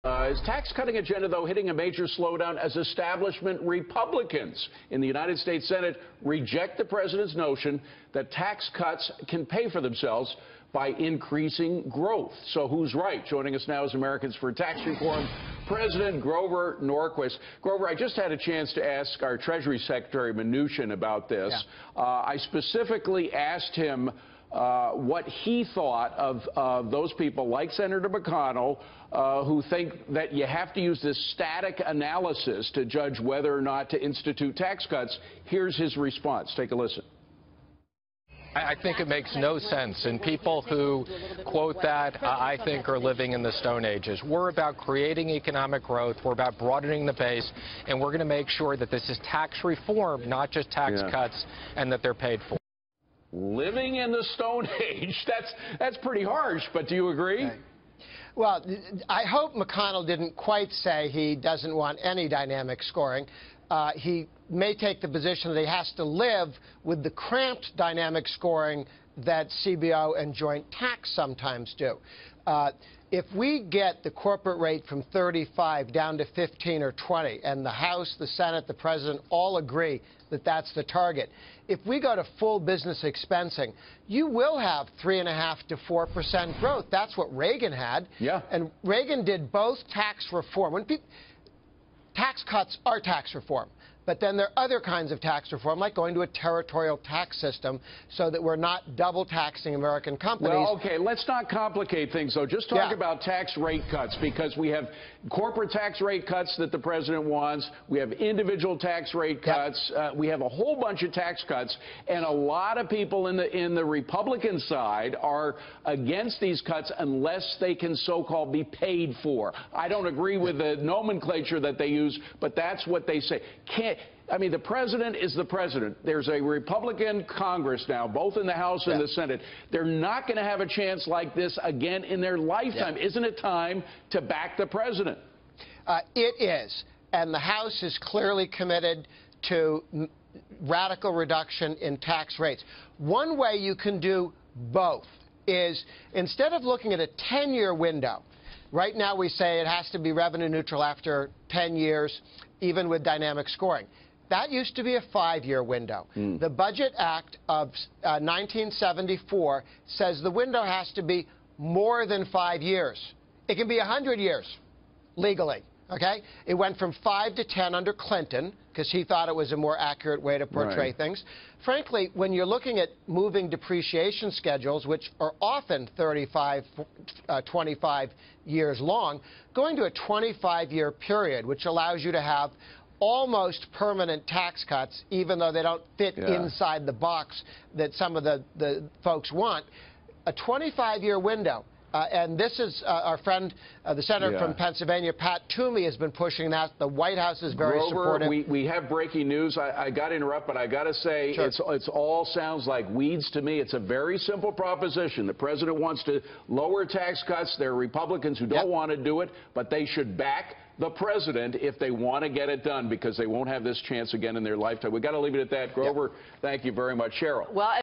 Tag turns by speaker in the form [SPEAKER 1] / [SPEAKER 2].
[SPEAKER 1] His tax-cutting agenda, though, hitting a major slowdown as establishment Republicans in the United States Senate reject the president's notion that tax cuts can pay for themselves by increasing growth. So who's right? Joining us now is Americans for Tax Reform President Grover Norquist. Grover, I just had a chance to ask our Treasury Secretary Mnuchin about this. Yeah. I specifically asked him what he thought of those people like Senator McConnell who think that you have to use this static analysis to judge whether or not to institute tax cuts. Here's his response. Take a listen.
[SPEAKER 2] I think it makes no sense, and people who quote that, I think, are living in the Stone Ages. We're about creating economic growth, we're about broadening the base, and we're going to make sure that this is tax reform, not just tax cuts, and that they're paid for.
[SPEAKER 1] Living in the Stone Age, that's pretty harsh, but do you agree?
[SPEAKER 3] Right. Well, I hope McConnell didn't quite say he doesn't want any dynamic scoring. He may take the position that he has to live with the cramped dynamic scoring that CBO and joint tax sometimes do. If we get the corporate rate from 35 down to 15 or 20, and the House, the Senate, the President all agree that that's the target, if we go to full business expensing, you will have 3.5% to 4% growth. That's what Reagan had.
[SPEAKER 1] Yeah.
[SPEAKER 3] And Reagan did both tax reform. Tax cuts are tax reform. But then there are other kinds of tax reform, like going to a territorial tax system so that we're not double taxing American companies.
[SPEAKER 1] Well, okay, let's not complicate things, though. Just talk about tax rate cuts, because we have corporate tax rate cuts that the president wants. We have individual tax rate cuts. We have a whole bunch of tax cuts, and a lot of people in the Republican side are against these cuts unless they can so-called be paid for. I don't agree with the nomenclature that they use, but that's what they say. I mean, the president is the president. There's a Republican Congress now, both in the House and the Senate. They're not going to have a chance like this again in their lifetime. Isn't it time to back the president?
[SPEAKER 3] It is. And the House is clearly committed to radical reduction in tax rates. One way you can do both is, instead of looking at a 10-year window, right now we say it has to be revenue neutral after 10 years, even with dynamic scoring. That used to be a 5-year window. The Budget Act of 1974 says the window has to be more than 5 years. It can be 100 years, legally. Okay? It went from 5 to 10 under Clinton, because he thought it was a more accurate way to portray things. Frankly, when you're looking at moving depreciation schedules, which are often 35, 25 years long, going to a 25-year period, which allows you to have almost permanent tax cuts, even though they don't fit inside the box that some of the folks want, a 25-year window. And this is our friend, the senator from Pennsylvania, Pat Toomey, has been pushing that. The White House is very supportive.
[SPEAKER 1] We have breaking news. I got to interrupt, but I got to say, it's all sounds like weeds to me. It's a very simple proposition. The president wants to lower tax cuts. There are Republicans who don't want to do it, but they should back the president if they want to get it done, because they won't have this chance again in their lifetime. We've got to leave it at that. Grover, thank you very much. Cheryl.
[SPEAKER 4] Well,